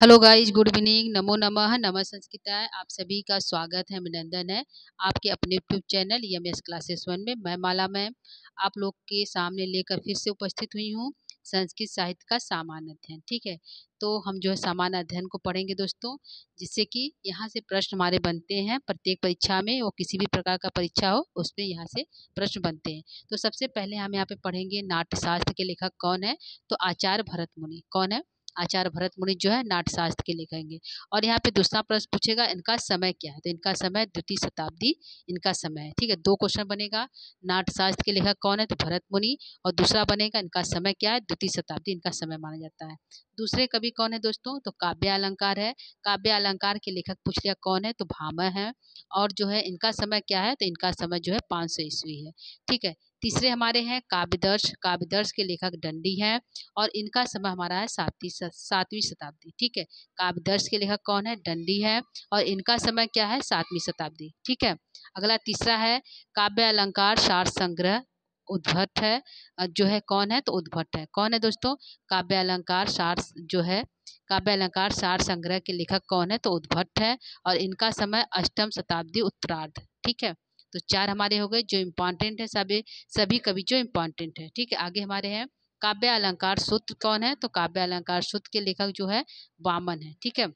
Hello guys, good evening, नमो नमः, नमः संस्कृताय। आप सभी का स्वागत है, अभिनंदन है आपके अपने YouTube channel MS classes one में। मैं माला मैम आप लोग के सामने लेकर फिर से उपस्थित हुई हूँ संस्कृत साहित्य का सामान्य अध्ययन। ठीक है, तो हम जो है सामान्य अध्ययन को पढ़ेंगे दोस्तों, जिससे कि यहाँ से प्रश्न हमारे बनते हैं प्रत्येक परीक्षा में, वो किसी भी प्रकार का परीक्षा हो उसमें यहाँ से प्रश्न बनते हैं। तो सबसे पहले हम यहाँ पे पढ़ेंगे नाट्यशास्त्र के लेखक कौन है। तो आचार्य भरत मुनि कौन है। आचार्य भरत मुनि जो है नाट्यशास्त्र के लिखेंगे। और यहाँ पे दूसरा प्रश्न पूछेगा इनका समय क्या है। तो इनका समय द्वितीय शताब्दी इनका समय है। ठीक है, दो क्वेश्चन बनेगा। नाट्यशास्त्र के लेखक कौन है, तो भरत मुनि। और दूसरा बनेगा इनका समय क्या है, द्वितीय शताब्दी इनका समय माना जाता है। दूसरे कवि कौन है दोस्तों, तो काव्य अलंकार है। काव्य अलंकार के लेखक पूछ लिया कौन है, तो भामह है। और जो है इनका समय क्या है, तो इनका समय जो है 500 ईस्वी है। ठीक है, तीसरे हमारे हैं काव्यदर्श। काव्यदर्श के लेखक दंडी हैं और इनका समय हमारा है सातवीं शताब्दी। ठीक है, काव्यदर्श के लेखक कौन है, दंडी है और इनका समय क्या है, 7वीं शताब्दी। ठीक है, अगला तीसरा है काव्य अलंकार सार संग्रह, उद्भट है। जो है कौन है, तो उद्भट है। कौन है दोस्तों, काव्य अलंकार सार जो है काव्य अलंकार सार संग्रह के लेखक कौन है, तो उद्भट है और इनका समय 8वीं शताब्दी उत्तरार्ध। ठीक है, तो चार हमारे हो गए जो इम्पोर्टेंट है, सभी सभी कवि जो इम्पोर्टेंट है। ठीक है, आगे हमारे हैं काव्य अलंकार सूत्र कौन है, तो काव्य अलंकार सूत्र के लेखक जो है वामन है। ठीक है,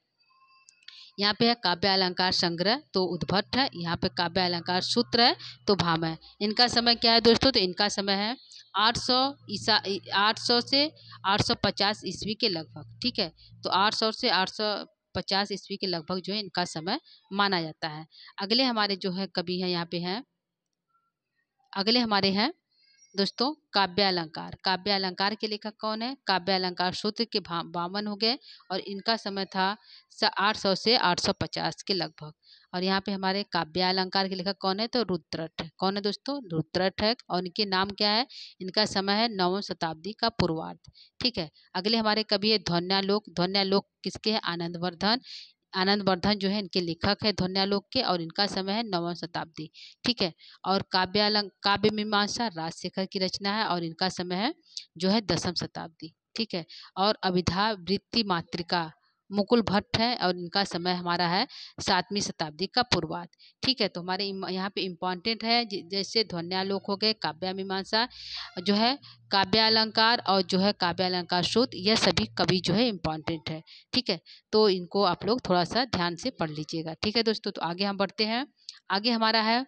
यहाँ पे है काव्य अलंकार संग्रह तो उद्भट है। यहाँ पे काव्य अलंकार सूत्र है तो भामह है। इनका समय क्या है दोस्तों, तो इनका समय है 800 से 850 ईस्वी के लगभग। ठीक है, तो 800 से 850 ईस्वी के लगभग जो है इनका समय माना जाता है। अगले हमारे जो है कवि हैं यहाँ पे हैं, अगले हमारे हैं दोस्तों काव्य अलंकार। काव्य अलंकार के लेखक कौन है, काव्य अलंकार सूत्र के वामन हो गए और इनका समय था 800 से 850 के लगभग। और यहाँ पे हमारे काव्य अलंकार के लेखक कौन है, तो रुद्रट है। कौन है दोस्तों, रुद्रट है और इनके नाम क्या है, इनका समय है 9वीं शताब्दी का पूर्वार्ध। ठीक है, अगले हमारे कवि है ध्वन्यालोक। ध्वन्यालोक किसके है, आनंदवर्धन। आनंदवर्धन जो है इनके लेखक है ध्वन्यालोक के और इनका समय है 9वीं शताब्दी। ठीक है, और काव्य मीमांसा राजशेखर की रचना है और इनका समय है जो है 10वीं शताब्दी। ठीक है, और अभिधा वृत्ति मातृका मुकुल भट्ट है और इनका समय हमारा है 7वीं शताब्दी का पूर्वार्ध। ठीक है, तो हमारे यहाँ पे इम्पोर्टेंट है जैसे ध्वन्यालोक हो गए, काव्य मीमांसा जो है, काव्य अलंकार और जो है काव्य अलंकार सूत्र, यह सभी कवि जो है इम्पोर्टेंट है। ठीक है, तो इनको आप लोग थोड़ा सा ध्यान से पढ़ लीजिएगा। ठीक है दोस्तों, तो आगे हम बढ़ते हैं। आगे हमारा है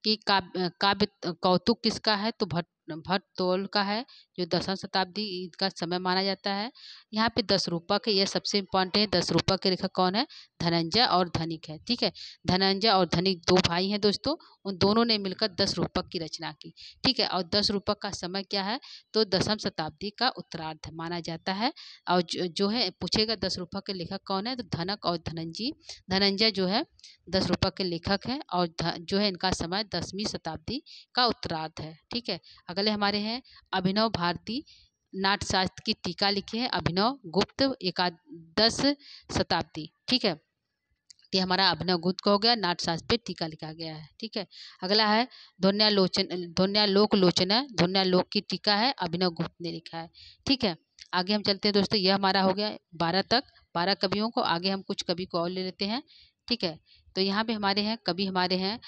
कि काव्य कौतुक किसका है, तो भट्टतोल का है जो 10वीं शताब्दी का समय माना जाता है। यहाँ पे 10 रूपक है, यह सबसे इम्पोर्टेंट है। 10 रूपक के लेखक कौन है, धनंजय और धनिक है। ठीक है, धनंजय और धनिक दो भाई हैं दोस्तों, उन दोनों ने मिलकर 10 रूपक की रचना की। ठीक है, और 10 रूपक का समय क्या है, तो 10वीं शताब्दी का उत्तरार्ध माना जाता है। और जो है पूछेगा 10 रूपक के लेखक कौन है, तो धनक और धनंजय। धनंजय जो है 10 रूपक के लेखक हैं और जो है इनका समय 10वीं शताब्दी का उत्तरार्ध है। ठीक है, अगले हमारे हैं अभिनव भारती। नाट्यशास्त्र की टीका लिखी है अभिनव गुप्त, एकादश शताब्दी। ठीक है, ये हमारा अभिनव गुप्त का हो गया, नाट्यशास्त्र पे टीका लिखा गया है। ठीक है, अगला है ध्वन्यालोक लोचना। ध्वन्यालोक की टीका है अभिनव गुप्त ने लिखा है। ठीक है, आगे हम चलते हैं दोस्तों, यह हमारा हो गया 12 तक, 12 कवियों को। आगे हम कुछ कवि को और ले लेते हैं। ठीक है, तो यहाँ पे हमारे हैं कवि, हमारे हैं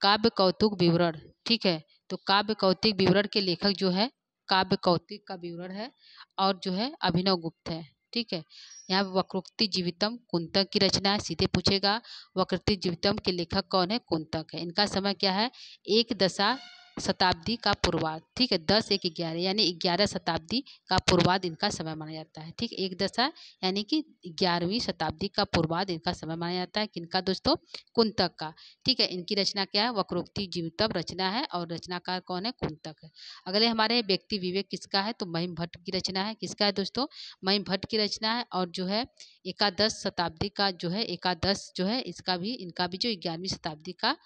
काव्य कौतुक विवरण। ठीक है, तो काव्य कौतिक विवरण के लेखक जो है, काव्य कौतिक का विवरण है और जो है अभिनव गुप्त है। ठीक है, यहाँ पे वक्रोक्ति जीवितम कुंतक की रचना है, सीधे पूछेगा वक्रोक्ति जीवितम के लेखक कौन है, कुंतक है। इनका समय क्या है, एक दशा शताब्दी का पूर्वार्ध। ठीक है, 10 1 11 यानी 11 शताब्दी का पूर्वार्ध इनका समय माना जाता है। ठीक, एक दशा यानी कि 11वीं शताब्दी का पूर्वार्ध इनका समय माना जाता है। किनका दोस्तों, कुंतक का। ठीक है, इनकी रचना क्या है, वक्रोक्ति जीवितम रचना है और रचनाकार कौन है, कुंतक है। अगले हमारे व्यक्ति विवेक किसका है, तो महिम भट्ट की रचना है। किसका है दोस्तों, महिम भट्ट की रचना है और जो है एकादश शताब्दी का जो है, एकादश जो है इसका भी, इनका भी जो 11वीं शताब्दी का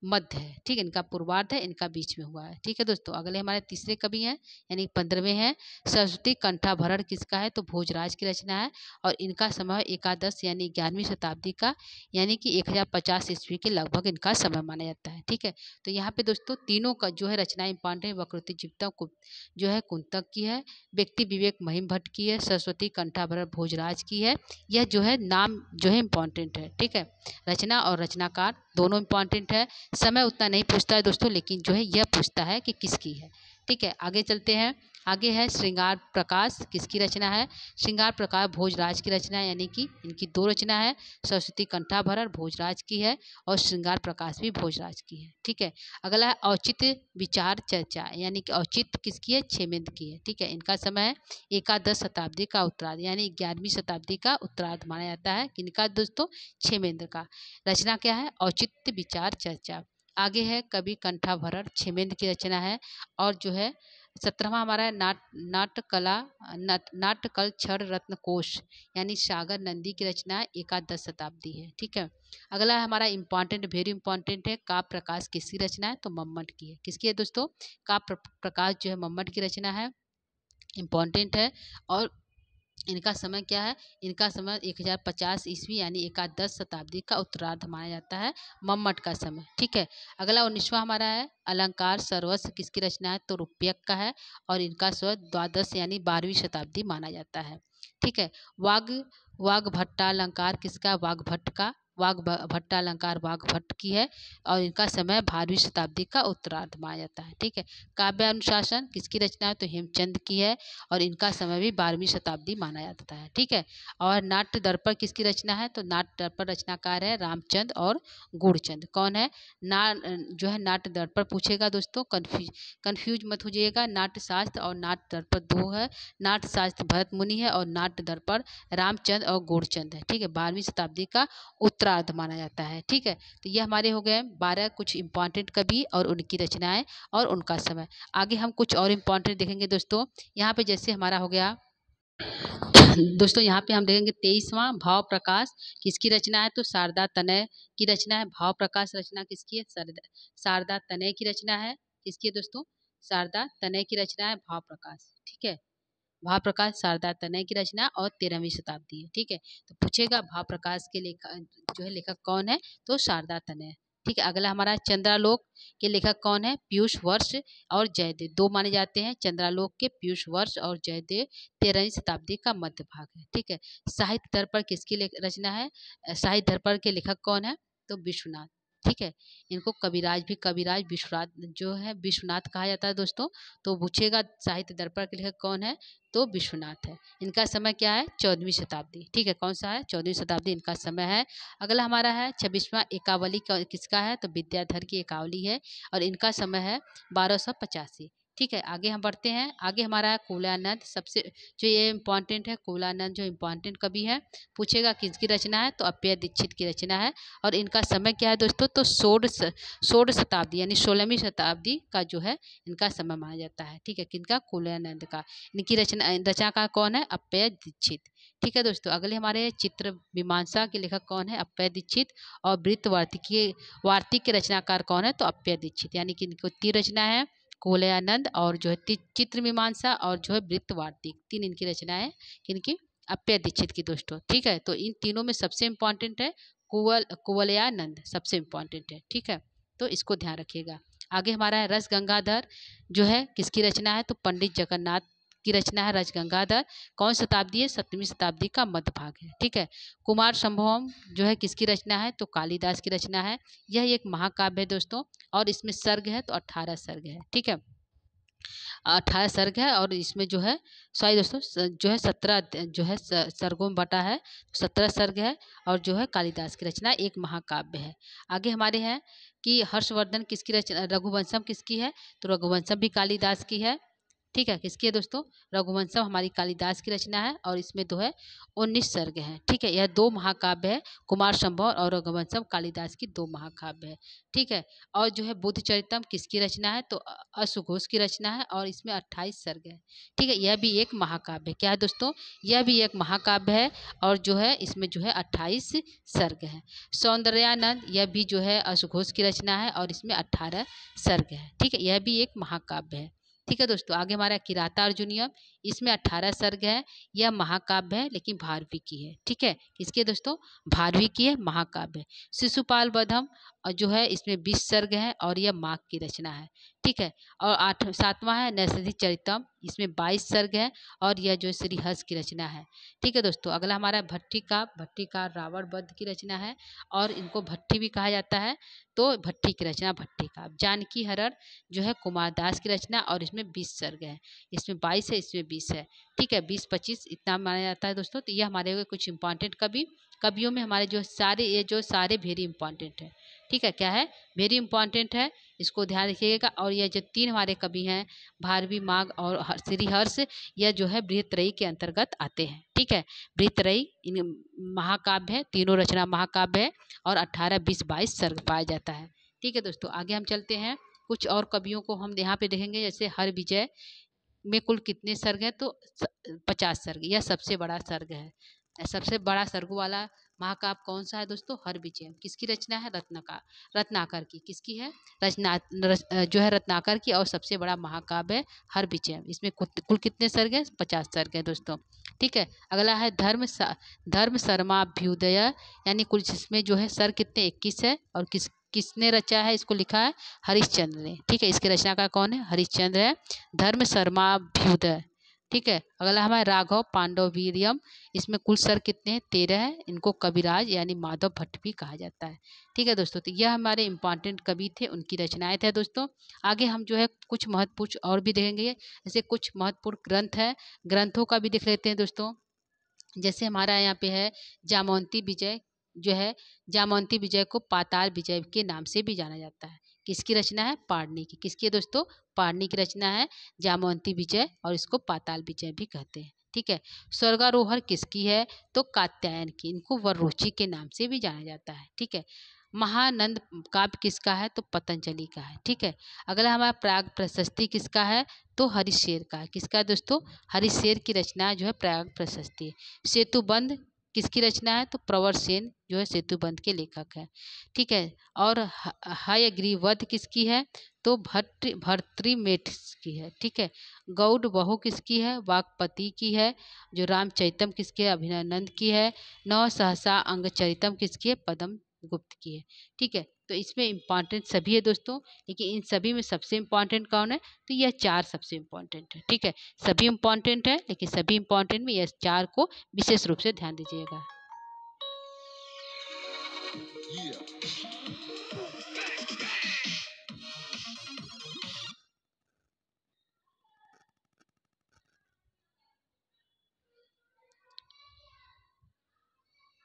मध्य है, ठीक है, इनका पूर्वार्ध है, इनका बीच में हुआ है, ठीक है दोस्तों। अगले हमारे तीसरे कवि हैं यानी 15वें हैं सरस्वती कंठाभरण, किसका है तो भोजराज की रचना है और इनका समय एकादश यानी 11वीं शताब्दी का, यानी कि 1050 ईस्वी के लगभग इनका समय माना जाता है, ठीक है। तो यहाँ पे दोस्तों तीनों का जो है रचना इंपॉर्टेंट है। वक्रतु जीवितम जो है कुंतक की है, व्यक्ति विवेक महिम भट्ट की है, सरस्वती कंठाभरण भोजराज की है। यह जो है नाम जो है इम्पॉर्टेंट है, ठीक है। रचना और रचनाकार दोनों इम्पॉर्टेंट है। समय उतना नहीं पूछता है दोस्तों, लेकिन जो है यह पूछता है कि किसकी है, ठीक है। आगे चलते हैं। आगे है श्रृंगार प्रकाश, किसकी रचना है, श्रृंगार प्रकाश भोजराज की रचना है, यानी कि इनकी दो रचना है, सरस्वती कंठाभरण भोजराज की है और श्रृंगार प्रकाश भी भोजराज की है, ठीक है। अगला है औचित्य विचार चर्चा, यानी कि औचित्य किसकी है, छेमेंद्र की है, ठीक है। इनका समय है एकादश शताब्दी का उत्तरार्ध, यानी 11वीं शताब्दी का उत्तरार्ध माना जाता है। किनका दोस्तों, छेमेंद्र का। रचना क्या है, औचित्य विचार चर्चा। आगे है कवि कंठाभरण, छेमेंद्र की रचना है। और जो है 17वां हमारा है नाट्यकल क्षर रत्न कोश, यानी सागर नंदी की रचना है, एकादश शताब्दी है, ठीक है। अगला है हमारा इंपॉर्टेंट, वेरी इंपॉर्टेंट है काव्य प्रकाश, किसकी रचना है तो मम्मट की है। किसकी है दोस्तों, काव्य प्रकाश जो है मम्मट की रचना है, इम्पॉर्टेंट है। और इनका समय क्या है, इनका समय 1050 ईस्वी यानी एकादश शताब्दी का उत्तरार्ध माना जाता है, मम्मट का समय, ठीक है। अगला 19वां हमारा है अलंकार सर्वस्व, किसकी रचना है तो रूपयक का है और इनका स्वर द्वादश यानी 12वीं शताब्दी माना जाता है, ठीक है। वाग वाग्भट्टालंकार किसका, वाग्भट्ट का, वाग्भट्टालंकार वाग्भट्ट की है और इनका समय 12वीं शताब्दी का उत्तरार्ध माना जाता है, ठीक है। काव्य अनुशासन किसकी रचना है तो हेमचंद की है और इनका समय भी 12वीं शताब्दी माना जाता है, ठीक है। और नाट्य दर्पण किसकी रचना है तो नाट्य दर्पण रचनाकार है रामचंद और गुणचंद। कौन है जो है नाट्य दर्पण पूछेगा दोस्तों, कंफ्यूज मत हो जाइएगा। नाट्य शास्त्र और नाट्य दर्पण दो है, नाट्य शास्त्र भरत मुनि है और नाट्य दर्पण रामचंद और गुणचंद है, ठीक है। 12वीं शताब्दी का उत्तरार्ध माना जाता है, ठीक है। तो ये हमारे हो गए 12 कुछ इंपॉर्टेंट कवि और उनकी रचनाएं और उनका समय। आगे हम कुछ और इम्पॉर्टेंट देखेंगे दोस्तों। यहाँ पे जैसे हमारा हो गया दोस्तों, यहाँ पे हम देखेंगे 23वां भाव प्रकाश, किसकी रचना है तो शारदा तनय की रचना है। भाव प्रकाश रचना किसकी है, शारदा तनय की रचना है। किसकी है दोस्तों, शारदा तनय की रचना है भाव प्रकाश, ठीक है। भाव प्रकाश शारदा तनय की रचना और 13वीं शताब्दी है, ठीक है। तो पूछेगा भाव प्रकाश के लेखक जो है लेखक कौन है तो शारदा तनय, ठीक है। अगला हमारा चंद्रालोक के लेखक कौन है, पीयूष वर्ष और जयदेव, दो माने जाते हैं चंद्रालोक के, पीयूष वर्ष और जयदेव 13वीं शताब्दी का मध्य भाग है, ठीक है। साहित्य दर्पण किसकी रचना है, साहित्य दर्पण के लेखक कौन है तो विश्वनाथ, ठीक है। इनको कविराज विश्वनाथ जो है विश्वनाथ कहा जाता है दोस्तों। तो पूछेगा साहित्य दर्पण के लेखक कौन है तो विश्वनाथ है। इनका समय क्या है 14वीं शताब्दी, ठीक है। कौन सा है 14वीं शताब्दी इनका समय है। अगला हमारा है 26वां एकावली किसका है तो विद्याधर की एकावली है और इनका समय है 1285, ठीक है। आगे हम बढ़ते हैं। आगे हमारा है कुवलयानंद, सबसे जो ये इम्पॉर्टेंट है, कुवलयानंद जो इम्पॉर्टेंट कवि है। पूछेगा किसकी रचना है तो अप्पय्य दीक्षित की रचना है और इनका समय क्या है दोस्तों तो षोडश शताब्दी यानी 16वीं शताब्दी का जो है इनका समय माना जाता है, ठीक है। किनका, कुवलयानंद का। इनकी रचनाकार कौन है, अप्पय्य दीक्षित, ठीक है दोस्तों। अगले हमारे चित्र मीमांसा के लेखक कौन है, अप्पय्य दीक्षित और वृत्त वार्तिक के रचनाकार कौन है तो अप्पय्य दीक्षित, यानी कि इनको तीन रचना है, कुवलयानंद और जो है चित्र मीमांसा और जो है वृत्त वार्तिक, तीन इनकी रचनाएं किनकी, अप्पय्य दीक्षित की दोस्तों, ठीक है। तो इन तीनों में सबसे इम्पॉर्टेंट है कुवलयानंद, सबसे इम्पॉर्टेंट है, ठीक है। तो इसको ध्यान रखिएगा। आगे हमारा है रस गंगाधर, जो है किसकी रचना है तो पंडित जगन्नाथ की रचना है रस गंगाधर। कौन शताब्दी है 7वीं शताब्दी का मध्य भाग है, ठीक है। कुमार संभवम जो है किसकी रचना है तो कालिदास की रचना है। यह एक महाकाव्य है दोस्तों और इसमें सर्ग है तो 18 सर्ग है, ठीक है। 18 सर्ग है और इसमें जो है सॉरी दोस्तों जो है 17 जो है सर्गों में बटा है, 17 सर्ग है और जो है कालिदास की रचना एक महाकाव्य है। आगे हमारे हैं कि हर्षवर्धन किसकी रचना, रघुवंशम किसकी है तो रघुवंशम भी कालिदास की है। ठीक है, किसकी है दोस्तों? रघुवंशम हमारी कालिदास की रचना है और इसमें तो है 19 सर्ग हैं। ठीक है, यह 2 महाकाव्य है, कुमार संभव और रघुवंशम कालिदास की 2 महाकाव्य है। ठीक है, और जो है बुद्ध चरितम किसकी रचना है? तो अश्वघोष की रचना है और इसमें 28 सर्ग है। ठीक है, यह भी एक महाकाव्य है। क्या है दोस्तों? यह भी एक महाकाव्य है और जो है इसमें जो है 28 सर्ग है। सौंदर्यानंद, यह भी जो है अश्वघोष की रचना है और इसमें 18 सर्ग है। ठीक है, यह भी एक महाकाव्य है। ठीक है दोस्तों, आगे हमारा किराता अर्जुनीयम, इसमें 18 सर्ग है। यह महाकाव्य है लेकिन भारवी की है। ठीक है, किसके दोस्तों? भारवी की है, महाकाव्य है। शिशुपाल वधम जो है इसमें 20 सर्ग है और यह माघ की रचना है। ठीक है, और 7वां है नैषधि चरितम, इसमें 22 सर्ग है और यह जो श्रीहर्ष की रचना है। ठीक है दोस्तों, अगला हमारा भट्टिका रावण वध की रचना है और इनको भट्टी भी कहा जाता है। तो भट्टी की रचना भट्टिका। जानकी हरण जो है कुमारदास की रचना और इसमें 20 सर्ग है। इसमें 22 है, इसमें 20 है। ठीक है, 20-25 इतना माना जाता है दोस्तों। तो ये हमारे कुछ इंपॉर्टेंट कवियों में हमारे जो सारे वेरी इंपॉर्टेंट है। ठीक है, क्या है? वेरी इंपॉर्टेंट है, इसको ध्यान रखिएगा। और यह जो 3 हमारे कवि हैं, भारवी, माघ और श्रीहर्ष, यह जो है बृहत्रयी के अंतर्गत आते हैं। ठीक है, बृहत्रयी इन महाकाव्य है, तीनों रचना महाकाव्य है और 18, 20, 22 सर्ग पाया जाता है। ठीक है दोस्तों, आगे हम चलते हैं। कुछ और कवियों को हम यहाँ पे देखेंगे, जैसे हर विजय में कुल कितने सर्ग हैं? तो 50 सर्ग। यह सबसे बड़ा सर्ग है। सबसे बड़ा सर्गों वाला महाकाव्य कौन सा है दोस्तों? हर विजय। किसकी रचना है? रत्नाकर की। किसकी है? जो है रत्नाकर की। और सबसे बड़ा महाकाव्य है हर विजय। इसमें कुल कितने सर्ग हैं? 50 सर्ग हैं दोस्तों। ठीक है, अगला है धर्म शर्माभ्युदय, यानी कुल इसमें जो है सर्ग कितने? 21 है। और किसने रचा है? इसको लिखा है हरिश्चंद्र ने। ठीक है, इसके रचनाकार कौन है? हरिश्चंद्र है। धर्म शर्माभ्युदय। ठीक है, अगला हमारा राघव पांडव वीरियम, इसमें कुल सर्ग कितने हैं? 13 है। इनको कविराज यानी माधव भट्ट भी कहा जाता है। ठीक है दोस्तों, तो यह हमारे इंपॉर्टेंट कवि थे, उनकी रचनाएं थे दोस्तों। आगे हम जो है कुछ महत्वपूर्ण और भी देखेंगे, जैसे कुछ महत्वपूर्ण ग्रंथ है, ग्रंथों का भी देख लेते हैं दोस्तों। जैसे हमारा यहाँ पे है जामवंती विजय, जो है जामवंती विजय को पाताल विजय के नाम से भी जाना जाता है। किसकी रचना है? पाणिनि की। किसकी है दोस्तों? पाणिनि की रचना है जामवंती विजय और इसको पाताल विजय भी कहते हैं। ठीक है, स्वर्गारोहण किसकी है? तो कात्यायन की। इनको वररुचि के नाम से भी जाना जाता है। ठीक है, महानंद काव्य किसका है? तो पतंजलि का है। ठीक है, अगला हमारा प्राग प्रशस्ति किसका है? तो हरिशेर का है। किसका है दोस्तों? हरिशेर की रचना जो है प्राग प्रशस्ति है। सेतुबंध किसकी रचना है? तो प्रवर सेन जो है सेतुबंध के लेखक है। ठीक है, और हयग्रीववध किसकी है? तो भर्तृमेट की है। ठीक है, गौड़ बहू किसकी है? वाक्पति की है। जो रामचरितम किसकी है? अभिनंदन की है। नव सहसा अंगचरितम किसकी है? पद्म गुप्त की है। ठीक है, तो इसमें इम्पॉर्टेंट सभी है दोस्तों, लेकिन इन सभी में सबसे इम्पॉर्टेंट कौन है? तो यह 4 सबसे इम्पॉर्टेंट है। ठीक है, सभी इम्पॉर्टेंट है लेकिन सभी इम्पॉर्टेंट में यह 4 को विशेष रूप से ध्यान दीजिएगा।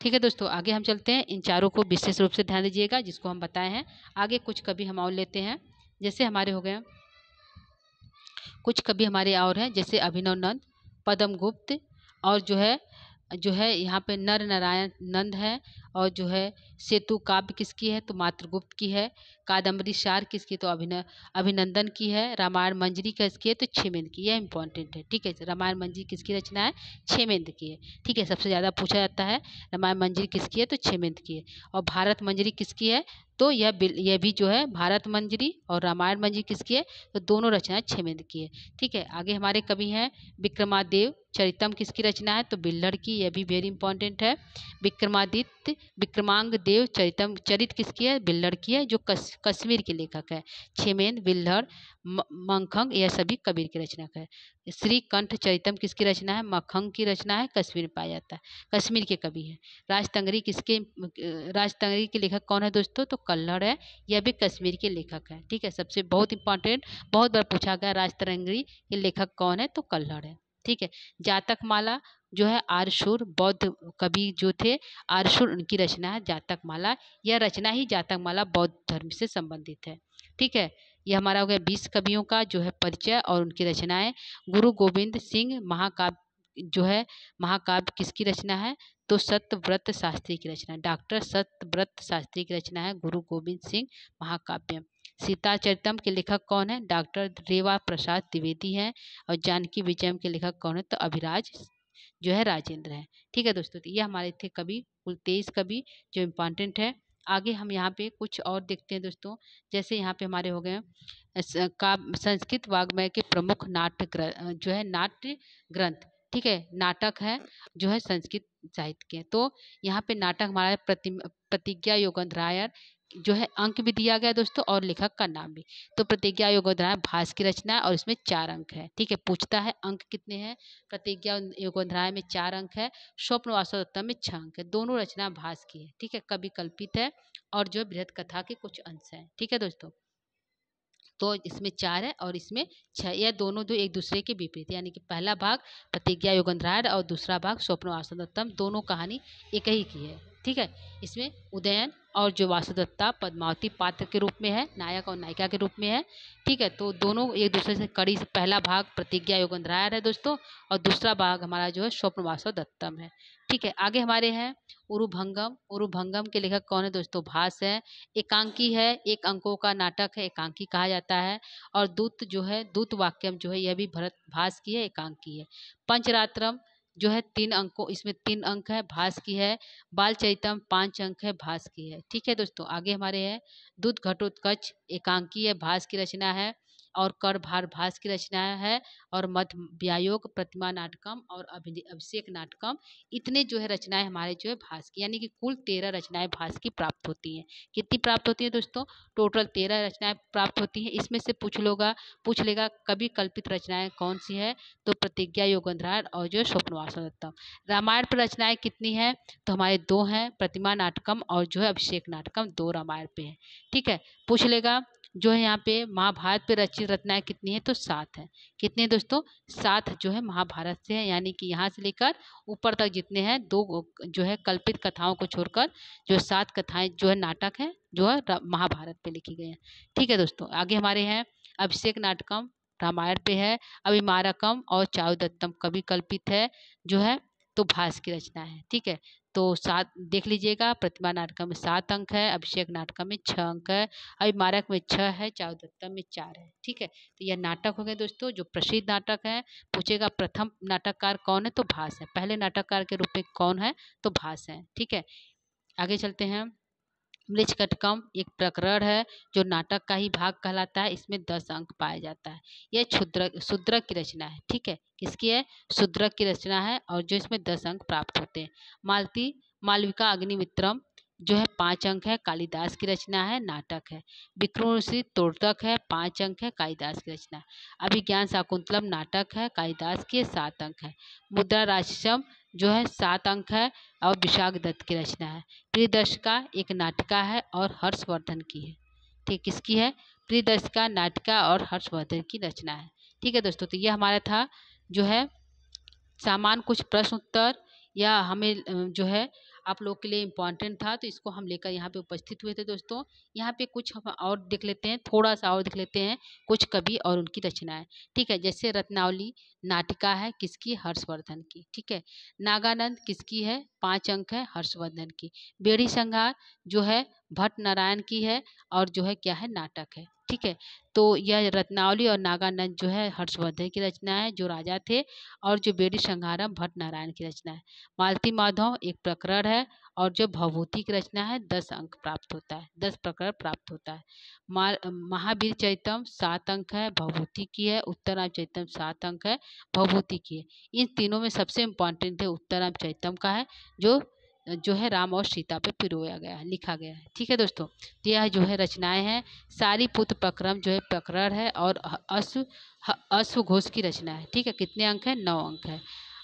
ठीक है दोस्तों, आगे हम चलते हैं। इन चारों को विशेष रूप से ध्यान दीजिएगा जिसको हम बताए हैं। आगे कुछ कवि हम और लेते हैं, जैसे हमारे हो गए कुछ कवि हमारे और हैं, जैसे अभिनव नंद, पद्म गुप्त, और जो है यहाँ पे नर नारायण नंद है। और जो है सेतु काव्य किसकी है? तो मात्रगुप्त की है। कादम्बरी सार किसकी? तो अभिनंदन की है। रामायण मंजरी किसकी है? तो क्षेमेंद्र की। यह इंपॉर्टेंट है। ठीक है, रामायण मंजरी किसकी रचना है? क्षेमेंद्र की है। ठीक है, सबसे ज़्यादा पूछा जाता है रामायण मंजरी किसकी है? तो क्षेमेंद्र की है। और भारत मंजरी किसकी है? तो यह भी जो है भारत मंजरी और रामायण मंजरी किसकी है? तो दोनों रचनाएं क्षेमेंद्र की है। ठीक है, आगे हमारे कवि हैं विक्रमादेव चरितम किसकी रचना है? तो बिल्हड़ की। यह भी वेरी इंपॉर्टेंट है। विक्रमांग देव चरित किसकी है? बिल्हड़ की है, जो कश्मीर के लेखक है। क्षेमेंद्र, बिल्हड़, मखंग, यह सभी कबीर की रचना है। श्रीकंठ चरितम किसकी रचना है? मखंग की रचना है, कश्मीर में पाया जाता है, कश्मीर के कवि हैं। राजतंगरी के लेखक कौन है दोस्तों? तो कल्हड़ है, यह भी कश्मीर के लेखक है। ठीक है, सबसे बहुत इंपॉर्टेंट, बहुत बार पूछा गया राजतंगरी के लेखक कौन है? तो कल्हड़ है। ठीक है, जातक माला जो है आर्यशूर बौद्ध कवि जो थे, आर्यशूर उनकी रचना है जातक माला। यह रचना ही जातक माला बौद्ध धर्म से संबंधित है। ठीक है, ये हमारा हो गया 20 कवियों का जो है परिचय और उनकी रचनाएं। गुरु गोविंद सिंह महाकाव्य जो है, महाकाव्य किसकी रचना है? तो सत्यव्रत शास्त्री की रचना, डॉक्टर सत्यव्रत शास्त्री की रचना है गुरु गोविंद सिंह महाकाव्य। सीता चरितम के लेखक कौन है? डॉक्टर रेवा प्रसाद द्विवेदी हैं। और जानकी विजयम के लेखक कौन है? तो अभिराज जो है राजेंद्र है। ठीक है दोस्तों, तो ये हमारे थे कवि, कुल 23 कवि जो इम्पोर्टेंट है। आगे हम यहाँ पे कुछ और देखते हैं दोस्तों। जैसे यहाँ पे हमारे हो गए संस्कृत वाग्मय के प्रमुख जो है नाट्य ग्रंथ। ठीक है, नाटक है जो है संस्कृत साहित्य के। तो यहाँ पे नाटक हमारा प्रतिज्ञा योगेंद्रायर जो है, अंक भी दिया गया दोस्तों और लेखक का नाम भी। तो प्रतिज्ञा योगेंद्रायर भास की रचना है और इसमें 4 अंक है। ठीक है, पूछता है अंक कितने हैं? प्रतिज्ञा योगेंद्रायर में 4 अंक है, स्वप्न वासवदत्तम में 6 अंक है। दोनों रचना भास की है। ठीक है, कवि कल्पित है और जो बृहद कथा के कुछ अंश हैं। ठीक है दोस्तों, तो इसमें 4 है और इसमें 6। यह दोनों जो एक दूसरे के विपरीत, यानी कि पहला भाग प्रतिज्ञा योगेंद्रायर और दूसरा भाग स्वप्न वासवदत्तम, दोनों कहानी एक ही की है। ठीक है, इसमें उदयन और जो वासुदत्ता पद्मावती पात्र के रूप में है, नायक और नायिका के रूप में है। ठीक है, तो दोनों एक दूसरे से कड़ी से, पहला भाग प्रतिज्ञा योगेंद्रायर है दोस्तों और दूसरा भाग हमारा जो है स्वप्न वासवदत्तम है। ठीक है, आगे हमारे हैं उरुभंगम। उरुभंगम के लेखक कौन है दोस्तों? भास है। एकांकी है, 1 अंकों का नाटक है, एकांकी कहा जाता है। और दूत जो है, दूत वाक्यम जो है, यह भी भरत भास की है, एकांकी है। पंचरात्रम जो है 3 अंकों, इसमें 3 अंक है, भास की है। बाल चरितम 5 अंक है, भास की है। ठीक है दोस्तों, आगे हमारे है दूत घटोत्कच, एकांकी है, भास की रचना है। और कर भार भास की रचना है। और मध्य व्यायोग, प्रतिमा नाटकम और अभिषेक नाटकम, इतने जो है रचनाएं हमारे जो है भास की, यानी कि कुल 13 रचनाएं भास की प्राप्त होती हैं। कितनी प्राप्त होती है दोस्तों? टोटल 13 रचनाएं प्राप्त होती हैं। इसमें से पूछ लेगा कवि कल्पित रचनाएं कौन सी है? तो प्रतिज्ञा योगेंद्रायर और जो स्वप्न वासवदत्तम। रामायण पर रचनाएं कितनी है? तो हमारे 2 हैं, प्रतिमा नाटकम और जो है अभिषेक नाटकम, 2 रामायण पे है। ठीक है, पूछ लेगा जो है यहाँ पे महाभारत पे रचित रचनाएं कितनी है? तो 7 है। कितने दोस्तों? 7 जो है महाभारत से है, यानी कि यहाँ से लेकर ऊपर तक जितने हैं, 2 जो है कल्पित कथाओं को छोड़कर जो 7 कथाएं जो है नाटक है, जो है महाभारत पे लिखी गई है। ठीक है दोस्तों, आगे हमारे हैं अभिषेक नाटकम, रामायण पे है। अभिमारकम और चारुदत्तम कवि कल्पित है जो है, तो भास की रचना है। ठीक है, तो 7 देख लीजिएगा। प्रतिमा नाटकम में 7 अंक है, अभिषेक नाटकम में 6 अंक है, अभिमारक में 6 है, चारुदत्तम में 4 है। ठीक है, तो यह नाटक हो गए दोस्तों जो प्रसिद्ध नाटक है। पूछेगा प्रथम नाटककार कौन है? तो भास है। पहले नाटककार के रूप में कौन है? तो भास है। ठीक है, आगे चलते हैं। मृच्छकटकम एक प्रकरण है जो नाटक का ही भाग कहलाता है। इसमें 10 अंक पाया जाता है। यह शूद्रक की रचना है। ठीक है, किसकी है? शूद्रक की रचना है और जो इसमें 10 अंक प्राप्त होते हैं। मालविका अग्निमित्रम जो है 5 अंक है, कालिदास की रचना है, नाटक है। विक्रमोर्वशी तोड़तक है, 5 अंक है, कालिदास की रचना है। अभिज्ञान शाकुंतलम नाटक है, कालिदास के 7 अंक है। मुद्रा राजसम जो है 7 अंक है और विशाख दत्त की रचना है। प्रियदर्शिका एक नाटिका है और हर्षवर्धन की है। ठीक, किसकी है? प्रियदर्शिका नाटिका और हर्षवर्धन की रचना है। ठीक है दोस्तों, तो ये हमारा था जो है सामान्य कुछ प्रश्न उत्तर, या हमें जो है आप लोग के लिए इम्पोर्टेंट था, तो इसको हम लेकर यहाँ पे उपस्थित हुए थे दोस्तों। यहाँ पे कुछ हम और देख लेते हैं, थोड़ा सा और देख लेते हैं कुछ कवि और उनकी रचनाएं। ठीक है, जैसे रत्नावली नाटिका है, किसकी? हर्षवर्धन की। ठीक है, नागानंद किसकी है? 5 अंक है, हर्षवर्धन की। बेड़ी संहार जो है भट्ट नारायण की है और जो है क्या है? नाटक है। ठीक है, तो यह रत्नावली और नागानंद जो है हर्षवर्धन की रचना है, जो राजा थे। और जो बेड़ी संहारम भट्ट नारायण की रचना है। मालती माधव एक प्रकरण है और जो भवभूति की रचना है, 10 अंक प्राप्त होता है, 10 प्रकरण प्राप्त होता है। महावीर चरितम 7 अंक है, भवभूति की है। उत्तरराम चरितम 7 अंक है, भवभूति की है। इन तीनों में सबसे इम्पोर्टेंट है उत्तरराम चरितम का है, जो है राम और सीता पे पिरोया गया है, लिखा गया है। ठीक है दोस्तों, तो यह जो है रचनाएं हैं। सारीपुत्र प्रक्रम जो है प्रकरण है और अश्वघोष की रचना है। ठीक है, कितने अंक है? 9 अंक है।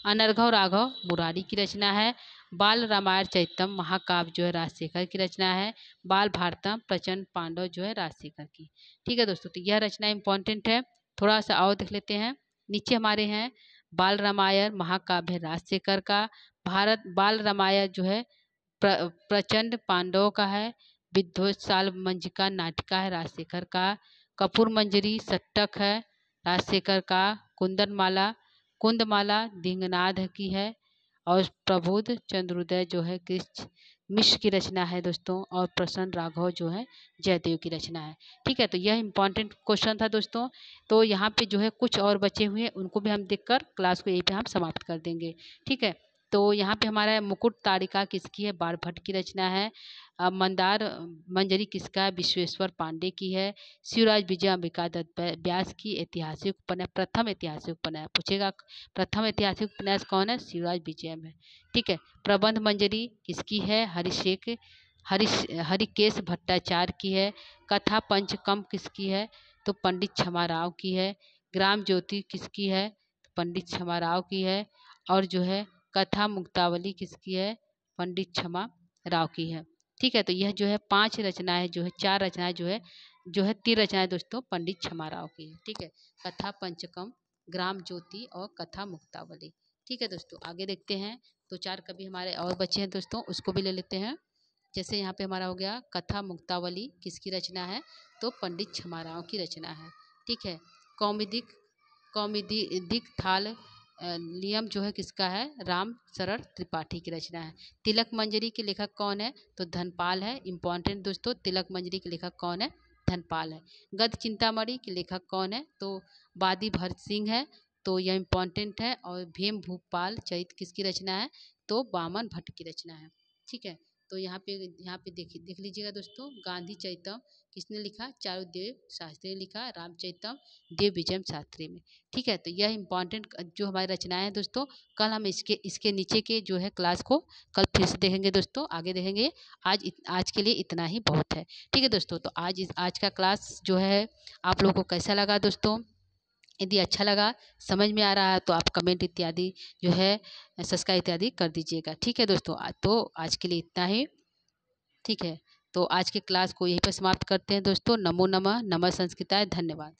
अनर्घव राघव मुरारी की रचना है। बाल रामायण चरितम महाकाव्य जो है राजशेखर की रचना है। बाल भारतम प्रचंड पांडव जो है राजशेखर की। ठीक है दोस्तों, तो यह रचना इंपॉर्टेंट है। थोड़ा सा और देख लेते हैं। नीचे हमारे हैं बाल रामायण महाकाव्य राजशेखर का। भारत बाल रामायण जो है प्रचंड पांडवों का है। विध्वंस साल मंजिका नाटिका है राजशेखर का। कपूर मंजरी सट्टक है राजशेखर का, कुंदनमाला कुंदमाला दिंगनाथ की है, और प्रबोध चंद्रोदय जो है कृष्ण मिश्र की रचना है दोस्तों, और प्रसन्न राघव जो है जयदेव की रचना है। ठीक है, तो यह इंपॉर्टेंट क्वेश्चन था दोस्तों। तो यहाँ पे जो है कुछ और बचे हुए हैं, उनको भी हम देखकर क्लास को यहीं पे हम समाप्त कर देंगे। ठीक है, तो यहाँ पे हमारा मुकुट तारिका किसकी है, बाणभट्ट की रचना है। मंदार मंजरी किसका है, विश्वेश्वर पांडे की है। शिवराज विजय अंबिका दत्त व्यास की ऐतिहासिक उपन्यास, प्रथम ऐतिहासिक उपन्यास पूछेगा, प्रथम ऐतिहासिक उपन्यास कौन है, शिवराज विजय में। ठीक है, प्रबंध मंजरी किसकी है, हरिकेश भट्टाचार्य की है। कथा पंचकम किसकी है, तो पंडित क्षमाराव की है। ग्राम ज्योति किसकी है, पंडित क्षमाराव की है। और जो है कथा मुक्तावली किसकी है, पंडित क्षमा राव की है। ठीक है, तो यह जो है 5 रचनाएं जो है, 4 रचनाएं जो है 3 रचनाएं दोस्तों पंडित क्षमाराव की है। ठीक है, कथा पंचकम, ग्राम ज्योति और कथा मुक्तावली। ठीक है दोस्तों, आगे देखते हैं। तो 4 कवि हमारे और बचे हैं दोस्तों, उसको भी ले लेते हैं। जैसे यहाँ पे हमारा हो गया कथा मुक्तावली किसकी रचना है, तो पंडित क्षमाराव की रचना है। ठीक है, कौमुदिक थाल नियम जो है किसका है, राम शरण त्रिपाठी की रचना है। तिलक मंजरी के लेखक कौन है, तो धनपाल है। इंपॉर्टेंट दोस्तों, तिलक मंजरी के लेखक कौन है, धनपाल है। गद चिंतामणि के लेखक कौन है, तो बादी भरत सिंह है, तो यह इंपॉर्टेंट है। और भीम भूपाल चरित किसकी रचना है, तो वामन भट्ट की रचना है। ठीक है, तो यहाँ पे देख लीजिएगा दोस्तों, गांधी चरितम किसने लिखा, चारुदेव शास्त्री ने लिखा, रामचरितम देव विजय शास्त्री में। ठीक है, तो यह इंपॉर्टेंट जो हमारी रचनाएं हैं दोस्तों, कल हम इसके नीचे के जो है क्लास को कल फिर से देखेंगे दोस्तों, आगे देखेंगे। आज के लिए इतना ही बहुत है। ठीक है दोस्तों, तो आज का क्लास जो है आप लोगों को कैसा लगा दोस्तों, यदि अच्छा लगा, समझ में आ रहा है, तो आप कमेंट इत्यादि जो है सब्सक्राइब इत्यादि कर दीजिएगा। ठीक है दोस्तों, तो आज के लिए इतना ही। ठीक है, तो आज के क्लास को यहीं पर समाप्त करते हैं दोस्तों। नमो नमः, नमः संस्कृताय, धन्यवाद।